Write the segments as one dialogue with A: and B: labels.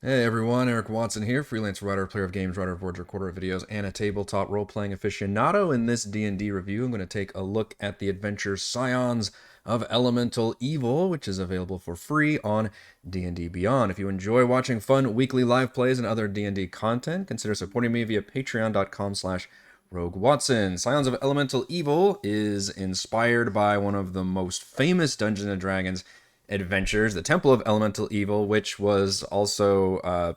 A: Hey everyone, Eric Watson here, freelance writer, player of games, writer of boards, recorder of videos, and a tabletop role-playing aficionado. In this D&D review, I'm going to take a look at the adventure Scions of Elemental Evil, which is available for free on D&D Beyond. If you enjoy watching fun weekly live plays and other D&D content, consider supporting me via patreon.com/Rogue Watson. Scions of Elemental Evil is inspired by one of the most famous Dungeons & Dragons adventures, the Temple of Elemental Evil, which was also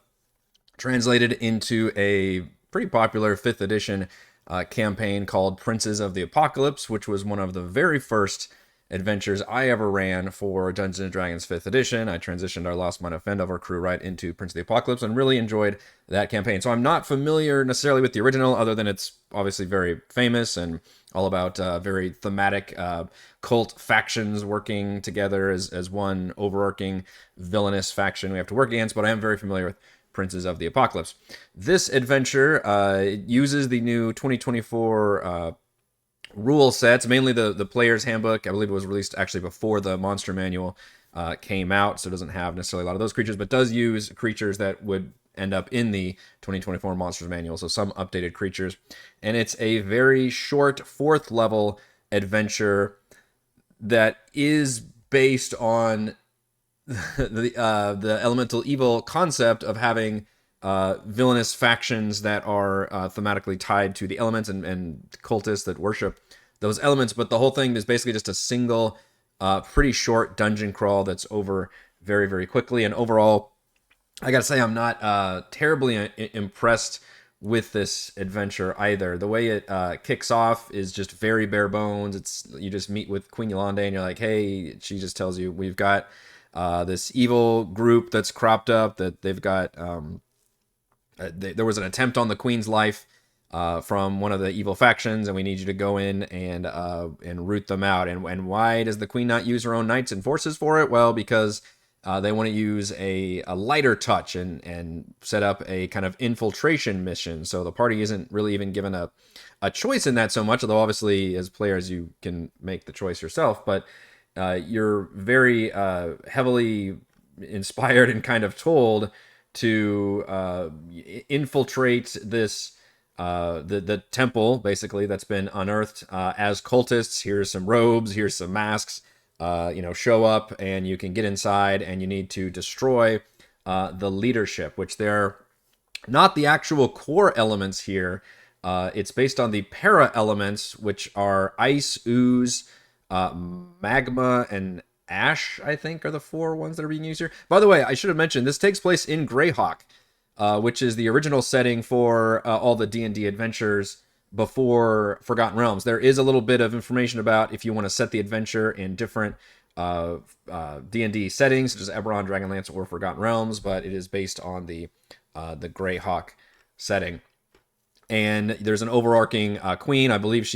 A: translated into a pretty popular 5th edition campaign called Princes of the Apocalypse, which was one of the very first adventures I ever ran for Dungeons and Dragons 5th edition. I transitioned our Lost Mine of Fendover crew right into Prince of the Apocalypse and really enjoyed that campaign. So I'm not familiar necessarily with the original, other than it's obviously very famous and all about very thematic cult factions working together as one overarching villainous faction we have to work against, but I am very familiar with Princes of the Apocalypse. This adventure uses the new 2024 rule sets, mainly the player's handbook. I believe it was released actually before the monster manual came out, so it doesn't have necessarily a lot of those creatures, but does use creatures that would end up in the 2024 monsters manual, so some updated creatures. And it's a very short 4th level adventure that is based on the elemental evil concept of having villainous factions that are thematically tied to the elements and cultists that worship those elements. But the whole thing is basically just a single, pretty short dungeon crawl that's over very, very quickly. And overall, I gotta say, I'm not terribly impressed with this adventure either. The way it kicks off is just very bare bones. It's you just meet with Queen Yolande and you're like, hey, she just tells you we've got this evil group that's cropped up, that they've got there was an attempt on the queen's life from one of the evil factions, and we need you to go in and root them out. And why does the queen not use her own knights and forces for it? Well, because they want to use a lighter touch and set up a kind of infiltration mission. So the party isn't really even given a choice in that so much, although obviously as players you can make the choice yourself. But you're very heavily inspired and kind of told to infiltrate this the temple, basically, that's been unearthed as cultists. Here's some robes, here's some masks. Show up and you can get inside, and you need to destroy the leadership, which they're not the actual core elements here. It's based on the para elements, which are ice, ooze, magma, and ash, I think, are the 4 ones that are being used here. By the way, I should have mentioned, this takes place in Greyhawk, which is the original setting for all the D&D adventures before Forgotten Realms. There is a little bit of information about if you want to set the adventure in different D&D settings, such as Eberron, Dragonlance, or Forgotten Realms, but it is based on the Greyhawk setting. And there's an overarching queen. I believe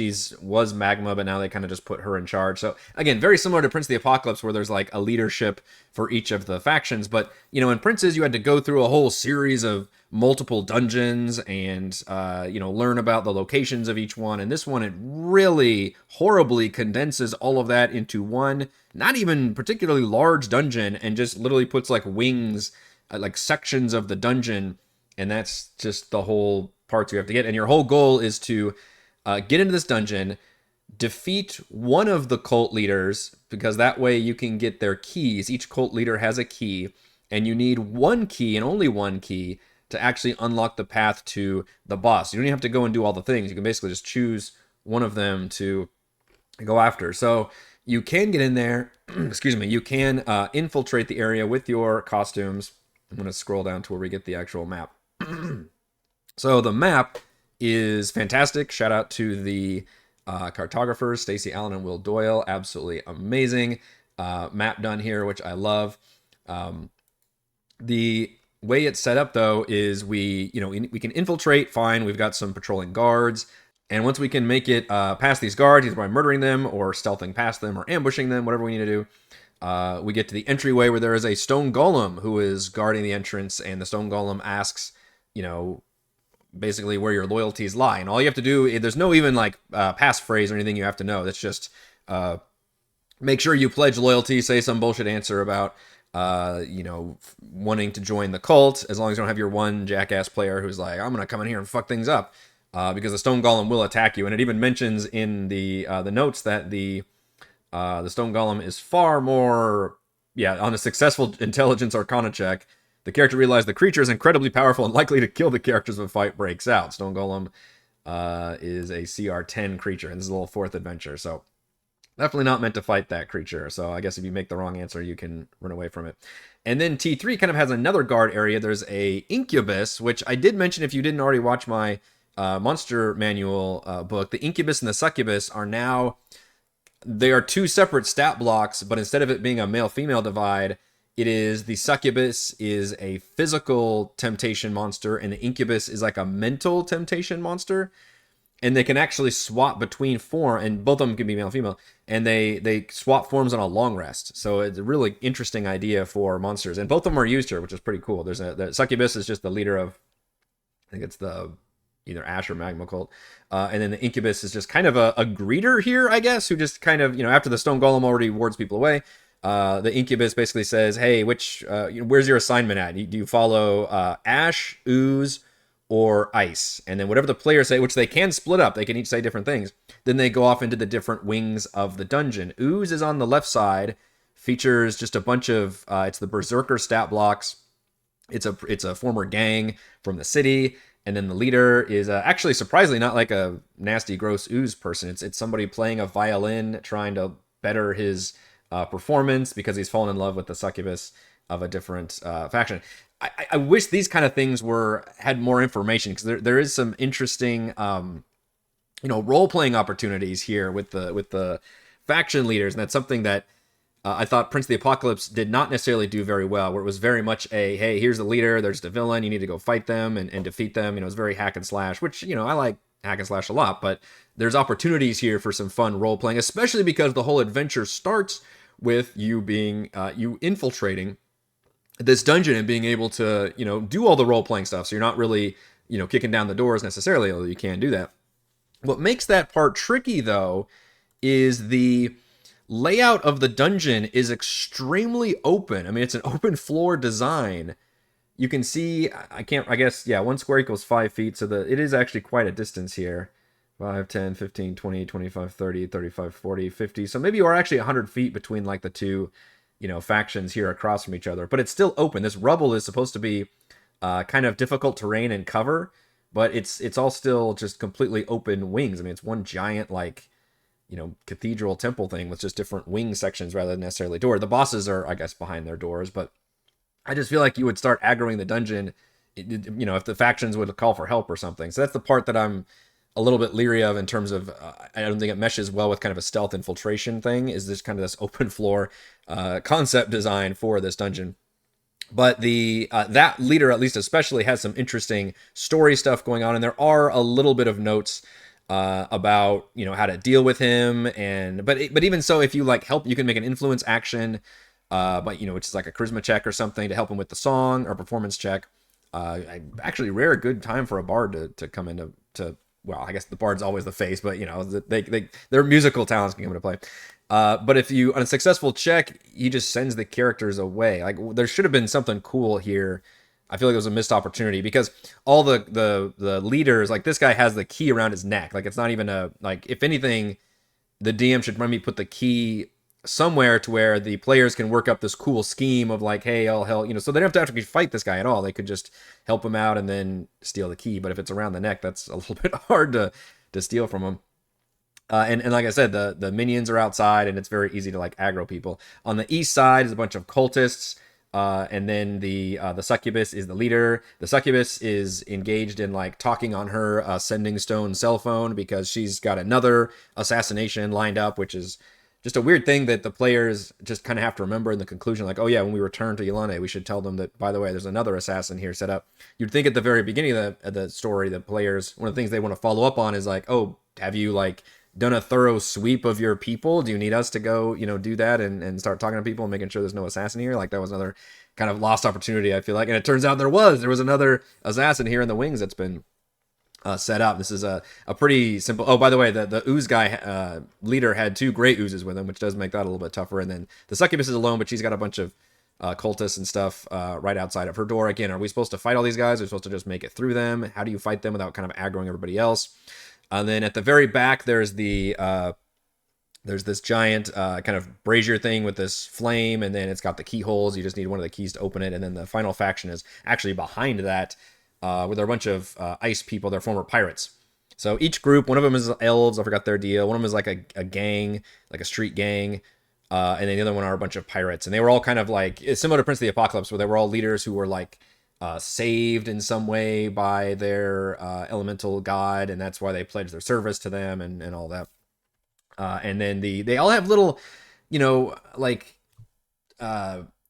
A: was Magma, but now they kind of just put her in charge. So again, very similar to Prince of the Apocalypse, where there's like a leadership for each of the factions. But in Princes, you had to go through a whole series of multiple dungeons and learn about the locations of each one. And this one, it really horribly condenses all of that into one, not even particularly large dungeon, and just literally puts like wings, like sections of the dungeon, and that's just the whole parts you have to get. And your whole goal is to get into this dungeon, defeat one of the cult leaders, because that way you can get their keys. Each cult leader has a key, and you need one key and only one key to actually unlock the path to the boss. You don't even have to go and do all the things. You can basically just choose one of them to go after. So you can get in there, excuse me, you can infiltrate the area with your costumes. I'm going to scroll down to where we get the actual map. So the map is fantastic. Shout out to the cartographers, Stacey Allen and Will Doyle. Absolutely amazing map done here, which I love. The way it's set up, though, is we can infiltrate, fine. We've got some patrolling guards. And once we can make it past these guards, either by murdering them or stealthing past them or ambushing them, whatever we need to do, we get to the entryway where there is a stone golem who is guarding the entrance. And the stone golem asks, basically where your loyalties lie. And all you have to do, there's no even like passphrase or anything you have to know. That's just make sure you pledge loyalty, say some bullshit answer about you know, wanting to join the cult, as long as you don't have your one jackass player who's like, I'm gonna come in here and fuck things up, because the stone golem will attack you. And it even mentions in the notes that the stone golem is far more, yeah, on a successful intelligence arcana check, the character realized the creature is incredibly powerful and likely to kill the characters when a fight breaks out. Stone golem is a CR10 creature, and this is a little fourth adventure, so definitely not meant to fight that creature. So I guess if you make the wrong answer, you can run away from it. And then T3 kind of has another guard area. There's a incubus, which I did mention if you didn't already watch my monster manual book. The incubus and the succubus are now, they are two separate stat blocks, but instead of it being a male-female divide, it is the succubus is a physical temptation monster, and the incubus is like a mental temptation monster. And they can actually swap between form, and both of them can be male and female, and they swap forms on a long rest. So it's a really interesting idea for monsters, and both of them are used here, which is pretty cool. There's the succubus is just the leader of, I think it's the either Ash or Magma Cult, and then the incubus is just kind of a greeter here, I guess, who just kind of, you know, after the stone golem already wards people away. The incubus basically says, hey, which where's your assignment at? Do you follow Ash, Ooze, or Ice? And then whatever the players say, which they can split up, they can each say different things, then they go off into the different wings of the dungeon. Ooze is on the left side, features just a bunch of it's the Berserker stat blocks. It's a former gang from the city, and then the leader is actually surprisingly not like a nasty gross Ooze person. It's somebody playing a violin, trying to better his performance because he's fallen in love with the succubus of a different faction. I wish these kind of things had more information, because there is some interesting role playing opportunities here with the faction leaders, and that's something that I thought Prince of the Apocalypse did not necessarily do very well, where it was very much a, hey, here's the leader, there's the villain, you need to go fight them and defeat them. You know, it's very hack and slash, which, you know, I like hack and slash a lot, but there's opportunities here for some fun role playing, especially because the whole adventure starts with you being you infiltrating this dungeon and being able to, you know, do all the role-playing stuff. So you're not really, you know, kicking down the doors necessarily, although you can do that. What makes that part tricky, though, is the layout of the dungeon is extremely open. I mean, it's an open floor design. You can see, I guess, yeah, 1 square equals 5 feet, so it is actually quite a distance here. 5, 10, 15, 20, 25, 30, 35, 40, 50. So maybe you are actually 100 feet between like the two, you know, factions here across from each other, but it's still open. This rubble is supposed to be kind of difficult terrain and cover, but it's all still just completely open wings. I mean, it's one giant, like, you know, cathedral temple thing with just different wing sections rather than necessarily door. The bosses are, I guess, behind their doors, but I just feel like you would start aggroing the dungeon, you know, if the factions would call for help or something. So that's the part that I'm a little bit leery of in terms of I don't think it meshes well with kind of a stealth infiltration thing, is this kind of this open floor concept design for this dungeon. But the that leader, at least especially, has some interesting story stuff going on, and there are a little bit of notes about, you know, how to deal with him. And but even so, if you like help, you can make an influence action, but, you know, which is like a charisma check or something to help him with the song, or performance check. Actually, rare good time for a bard to come into well, I guess the bard's always the face, but, you know, their musical talents can come into play. But if you, on a successful check, he just sends the characters away. Like, there should have been something cool here. I feel like it was a missed opportunity, because all the leaders, like, this guy has the key around his neck. Like, it's not even like, if anything, the DM should maybe put the key somewhere to where the players can work up this cool scheme of like, hey, I'll help, you know, so they don't have to actually fight this guy at all. They could just help him out and then steal the key. But if it's around the neck, that's a little bit hard to steal from him. And like I said, the minions are outside, and it's very easy to like aggro people. On the east side is a bunch of cultists, and then the succubus is the leader. The succubus is engaged in like talking on her sending stone cell phone, because she's got another assassination lined up, which is just a weird thing that the players just kind of have to remember in the conclusion. Like, oh yeah, when we return to Yelane, we should tell them that, by the way, there's another assassin here set up. You'd think at the very beginning of the story, the players, one of the things they want to follow up on is like, oh, have you like done a thorough sweep of your people? Do you need us to go, you know, do that and start talking to people and making sure there's no assassin here? Like, that was another kind of lost opportunity, I feel like. And it turns out there was another assassin here in the wings that's been set up. This is a pretty simple. Oh, by the way, the ooze guy leader had 2 great oozes with him, which does make that a little bit tougher. And then the succubus is alone, but she's got a bunch of cultists and stuff right outside of her door. Again, are we supposed to fight all these guys? Are we supposed to just make it through them? How do you fight them without kind of aggroing everybody else? And then at the very back, there's this giant kind of brazier thing with this flame, and then it's got the keyholes. You just need one of the keys to open it. And then the final faction is actually behind that, where there are a bunch of ice people. They're former pirates. So each group, one of them is elves. I forgot their deal. One of them is like a gang, like a street gang. And then the other one are a bunch of pirates. And they were all kind of like, it's similar to Prince of the Apocalypse, where they were all leaders who were like saved in some way by their elemental god. And that's why they pledged their service to them and all that. And then they all have little, like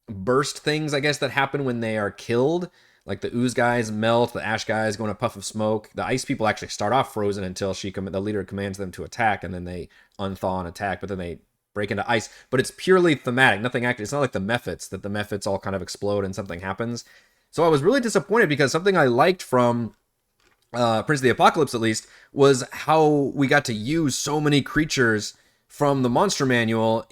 A: burst things, I guess, that happen when they are killed. Like the ooze guys melt, the ash guys go in a puff of smoke. The ice people actually start off frozen until the leader commands them to attack, and then they unthaw and attack, but then they break into ice. But it's purely thematic, nothing active. It's not like the Mephits, that the Mephits all kind of explode and something happens. So I was really disappointed, because something I liked from Prince of the Apocalypse, at least, was how we got to use so many creatures from the monster manual,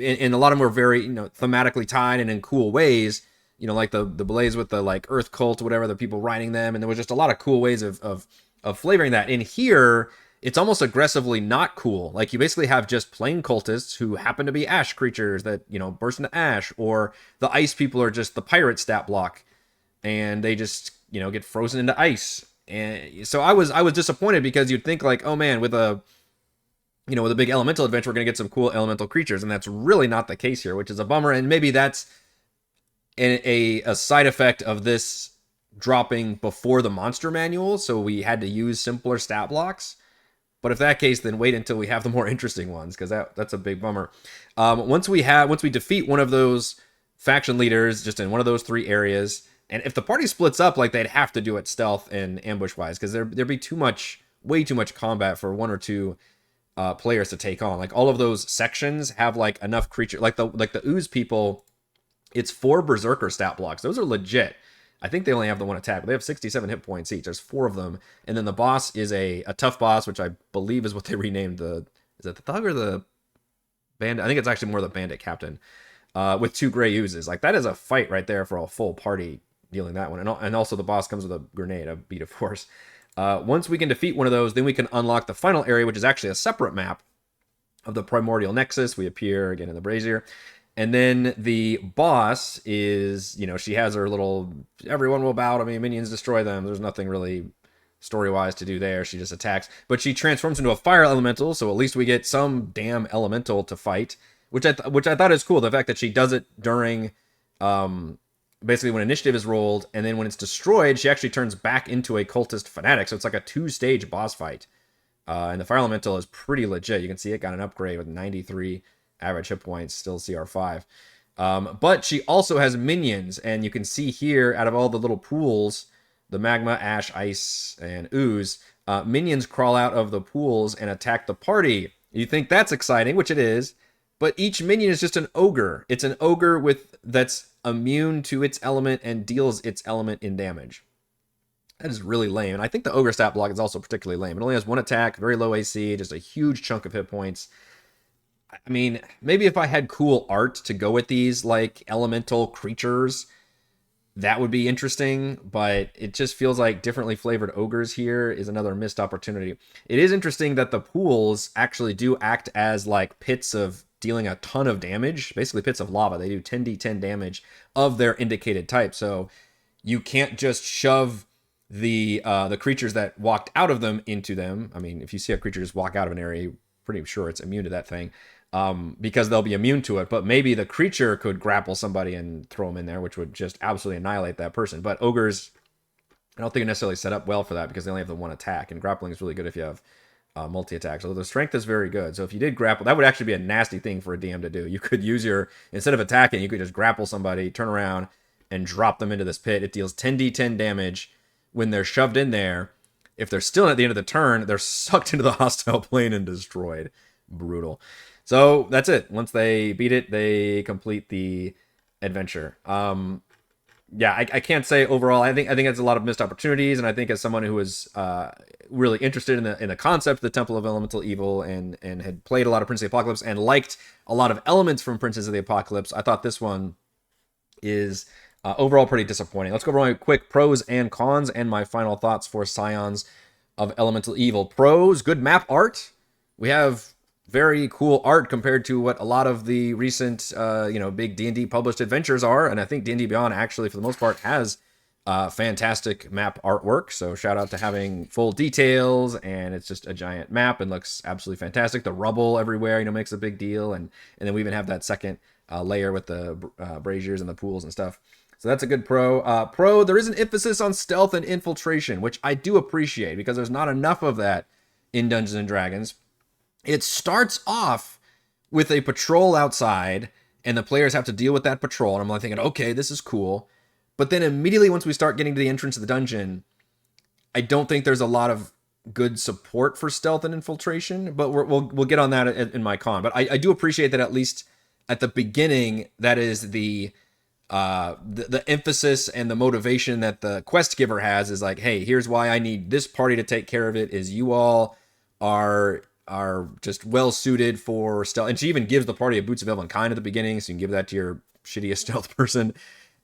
A: and a lot of them were very, thematically tied and in cool ways. Like the Blaze with the like Earth Cult, whatever, the people riding them, and there was just a lot of cool ways of flavoring that. In here, it's almost aggressively not cool. Like you basically have just plain cultists who happen to be ash creatures that burst into ash, or the ice people are just the pirate stat block, and they just get frozen into ice. And so I was disappointed, because you'd think like, oh man, with a big elemental adventure, we're gonna get some cool elemental creatures, and that's really not the case here, which is a bummer. And maybe that's a side effect of this dropping before the monster manual, so we had to use simpler stat blocks. But if that case, then wait until we have the more interesting ones, because that's a big bummer. Once we defeat one of those faction leaders, just in one of those 3 areas, and if the party splits up, like they'd have to do it stealth and ambush wise, because there'd be way too much combat for 1 or 2 players to take on. Like all of those sections have like enough creature, like the ooze people. It's 4 berserker stat blocks. Those are legit. I think they only have the 1 attack, but they have 67 hit points each. There's 4 of them. And then the boss is a tough boss, which I believe is what they renamed is it the thug or the bandit? I think it's actually more the bandit captain, with 2 gray oozes. Like that is a fight right there for a full party dealing that one. And also the boss comes with a grenade, a bead of force. Once we can defeat one of those, then we can unlock the final area, which is actually a separate map of the Primordial Nexus. We appear again in the brazier. And then the boss is, she has her little, everyone will bow to me, minions destroy them. There's nothing really story-wise to do there. She just attacks. But she transforms into a fire elemental, so at least we get some damn elemental to fight, which I thought is cool. The fact that she does it during, basically when initiative is rolled, and then when it's destroyed, she actually turns back into a cultist fanatic. So it's like a 2-stage boss fight. And the fire elemental is pretty legit. You can see it got an upgrade with 93 average hit points, still CR5. But she also has minions, and you can see here, out of all the little pools, the magma, ash, ice, and ooze, minions crawl out of the pools and attack the party. You think that's exciting, which it is, but each minion is just an ogre. It's an ogre that's immune to its element and deals its element in damage. That is really lame, and I think the ogre stat block is also particularly lame. It only has 1 attack, very low AC, just a huge chunk of hit points. I mean, maybe if I had cool art to go with these, like elemental creatures, that would be interesting, but it just feels like differently flavored ogres here is another missed opportunity. It is interesting that the pools actually do act as like pits of dealing a ton of damage, basically pits of lava. They do 10d10 damage of their indicated type, so you can't just shove the creatures that walked out of them into them. I mean, if you see a creature just walk out of an area, you're pretty sure it's immune to that thing. Because they'll be immune to it, but maybe the creature could grapple somebody and throw them in there, which would just absolutely annihilate that person. But ogres, I don't think are necessarily set up well for that, because they only have the 1 attack, and grappling is really good if you have multi-attacks. Although the strength is very good, so if you did grapple, that would actually be a nasty thing for a DM to do. You could use instead of attacking, you could just grapple somebody, turn around, and drop them into this pit. It deals 10d10 damage when they're shoved in there. If they're still at the end of the turn, they're sucked into the hostile plane and destroyed. Brutal. So that's it. Once they beat it, they complete the adventure. Yeah, I can't say overall. I think it's a lot of missed opportunities, and I think as someone who was really interested in the concept of the Temple of Elemental Evil and had played a lot of Prince of the Apocalypse and liked a lot of elements from Princes of the Apocalypse, I thought this one is overall pretty disappointing. Let's go over my quick pros and cons and my final thoughts for Scions of Elemental Evil. Pros, good map art. We have very cool art compared to what a lot of the recent, big D&D published adventures are. And I think D&D Beyond actually, for the most part, has fantastic map artwork. So shout out to having full details, and it's just a giant map and looks absolutely fantastic. The rubble everywhere, makes a big deal. And then we even have that second layer with the braziers and the pools and stuff. So that's a good pro. There is an emphasis on stealth and infiltration, which I do appreciate because there's not enough of that in Dungeons and Dragons. It starts off with a patrol outside, and the players have to deal with that patrol. And I'm like thinking, okay, this is cool. But then immediately once we start getting to the entrance of the dungeon, I don't think there's a lot of good support for stealth and infiltration. But we'll get on that in my con. But I do appreciate that at least at the beginning, that is the emphasis and the motivation that the quest giver has is like, hey, here's why I need this party to take care of it. Is you all are just well suited for stealth. And she even gives the party a Boots of Elvenkind at the beginning, so you can give that to your shittiest stealth person,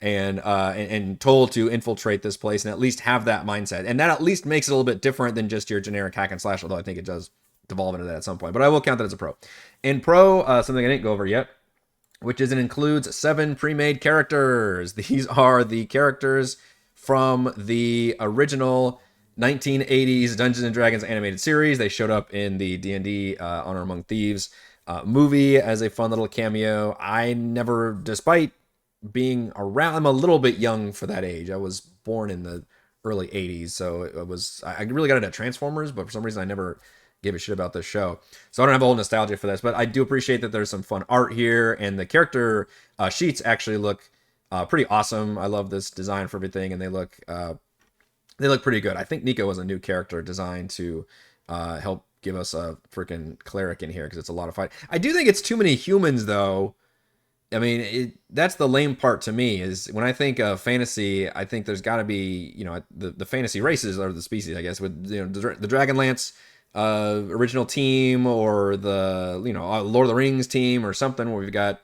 A: and told to infiltrate this place and at least have that mindset. And that at least makes it a little bit different than just your generic hack and slash, although I think it does devolve into that at some point. But I will count that as a pro. And pro, something I didn't go over yet, which is it includes 7 pre-made characters. These are the characters from the original 1980s Dungeons and Dragons animated series. They showed up in the D&D Honor Among Thieves movie as a fun little cameo. I never, despite being around, I'm a little bit young for that age. I was born in the early 80s, so I really got into Transformers, but for some reason I never gave a shit about this show. So I don't have a whole nostalgia for this, but I do appreciate that there's some fun art here, and the character sheets actually look pretty awesome. I love this design for everything, and they look pretty good. I think Nico was a new character designed to help give us a freaking cleric in here because it's a lot of fight. I do think it's too many humans, though. I mean, that's the lame part to me, is when I think of fantasy, I think there's got to be, the fantasy races or the species, I guess, with the Dragonlance original team, or the Lord of the Rings team or something, where we've got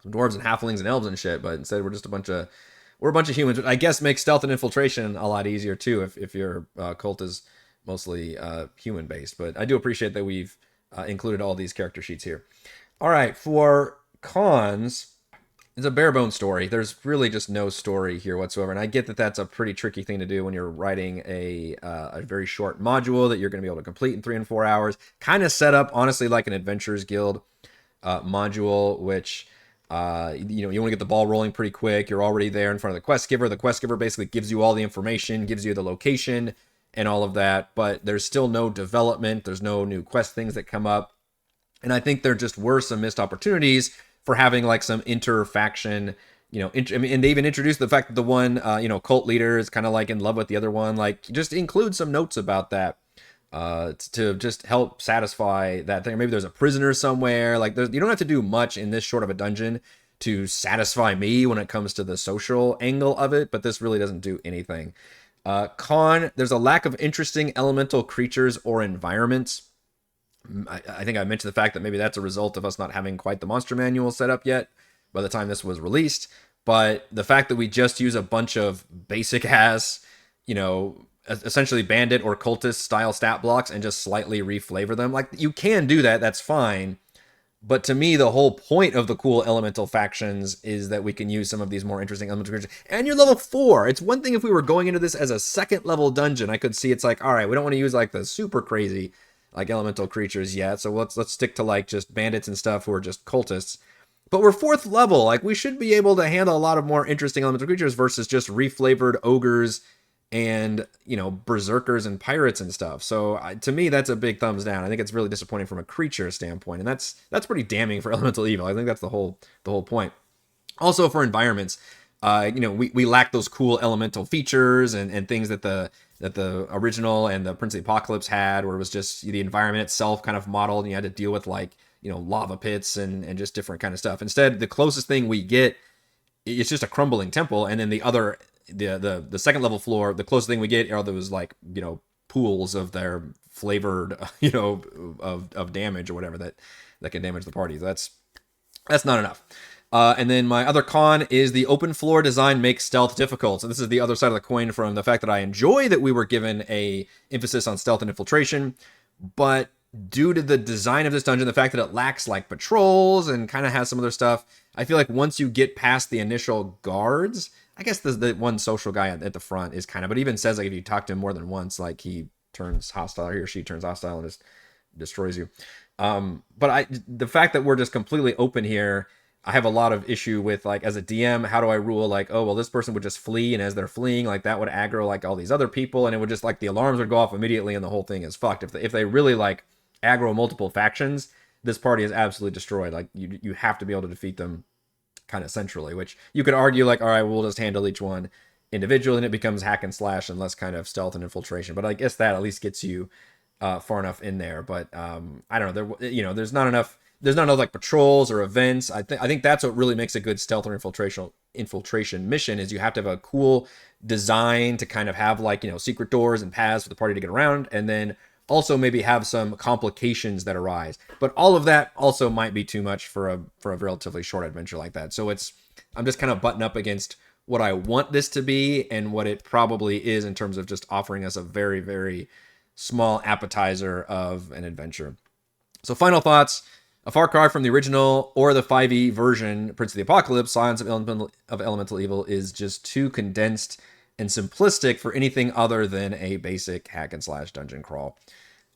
A: some dwarves and halflings and elves and shit, but instead we're just a bunch of humans, which I guess makes stealth and infiltration a lot easier too if your cult is mostly human based. But I do appreciate that we've included all these character sheets here. All right, for cons, it's a bare bone story. There's really just no story here whatsoever, and I get that that's a pretty tricky thing to do when you're writing a very short module that you're going to be able to complete in 3 and 4 hours. Kind of set up honestly like an Adventurers Guild module, which you want to get the ball rolling pretty quick. You're already there in front of the quest giver. The quest giver basically gives you all the information, gives you the location and all of that, but there's still no development. There's no new quest things that come up, and I think there just were some missed opportunities for having like some inter-faction, and they even introduced the fact that the one, cult leader is kind of like in love with the other one. Like, just include some notes about that to just help satisfy that thing. Or maybe there's a prisoner somewhere. Like, you don't have to do much in this short of a dungeon to satisfy me when it comes to the social angle of it, but this really doesn't do anything. Con, there's a lack of interesting elemental creatures or environments. I think I mentioned the fact that maybe that's a result of us not having quite the monster manual set up yet by the time this was released. But the fact that we just use a bunch of basic ass, essentially bandit or cultist style stat blocks and just slightly reflavor them. Like, you can do that. That's fine. But to me, the whole point of the cool elemental factions is that we can use some of these more interesting elemental creatures. And you're level 4. It's one thing if we were going into this as a second level dungeon. I could see it's like, all right, we don't want to use like the super crazy like elemental creatures yet, so let's stick to like just bandits and stuff who are just cultists. But we're 4th level, like we should be able to handle a lot of more interesting elemental creatures versus just reflavored ogres and berserkers and pirates and stuff. So to me, that's a big thumbs down. I think it's really disappointing from a creature standpoint, and that's pretty damning for Elemental Evil. I think that's the whole point. Also for environments, we lack those cool elemental features and things that the original and the Prince of the Apocalypse had, where it was just the environment itself kind of modeled, and you had to deal with like, lava pits and just different kind of stuff. Instead, the closest thing we get is just a crumbling temple, and then the second level floor, the closest thing we get are those like, pools of their flavored, of damage or whatever that can damage the party. That's not enough. And then my other con is the open floor design makes stealth difficult. So this is the other side of the coin from the fact that I enjoy that we were given a emphasis on stealth and infiltration, but due to the design of this dungeon, the fact that it lacks like patrols and kind of has some other stuff, I feel like once you get past the initial guards, I guess the one social guy at the front is kind of, but even says like if you talk to him more than once, like he turns hostile, he or she turns hostile and just destroys you. But the fact that we're just completely open here, I have a lot of issue with, like, as a DM, how do I rule like, oh well, this person would just flee, and as they're fleeing, like that would aggro like all these other people, and it would just like the alarms would go off immediately, and the whole thing is fucked. If they really like aggro multiple factions, this party is absolutely destroyed. Like you have to be able to defeat them kind of centrally, which you could argue like, all right, we'll just handle each one individually, and it becomes hack and slash and less kind of stealth and infiltration. But I guess that at least gets you far enough in there. But I don't know. There's not enough. There's not enough like patrols or events. I think that's what really makes a good stealth or infiltration mission is you have to have a cool design to kind of have like secret doors and paths for the party to get around, and then also maybe have some complications that arise. But all of that also might be too much for a relatively short adventure like that. So I'm just kind of butting up against what I want this to be and what it probably is in terms of just offering us a very, very small appetizer of an adventure. So final thoughts. A far cry from the original or the 5e version, Prince of the Apocalypse, Scions of Elemental Evil is just too condensed and simplistic for anything other than a basic hack and slash dungeon crawl.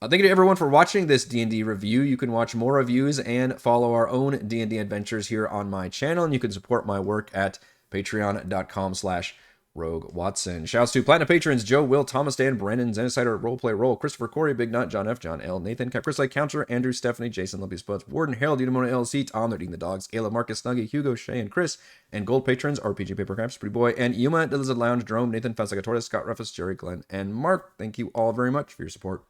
A: Thank you to everyone for watching this D&D review. You can watch more reviews and follow our own D&D adventures here on my channel, and you can support my work at patreon.com/Rogue Watson. Shouts to Platinum patrons Joe, Will, Thomas, Dan, Brandon, Zenicider, Roleplay Roll, Christopher, Corey, Big Nut, John F, John L, Nathan, Chris Light, Counselor, Andrew, Stephanie, Jason, Lumpy Spuds, Warden, Harold, Udamona LLC, Tom, They're Eating the Dogs, Caleb, Marcus, Snuggy, Hugo, Shay, and Chris, and Gold patrons RPG Paper Crafts, Pretty Boy, and Yuma, The Lizard Lounge, Jerome, Nathan, Fast Like a Tortoise, Scott Ruffus, Jerry, Glenn, and Mark. Thank you all very much for your support.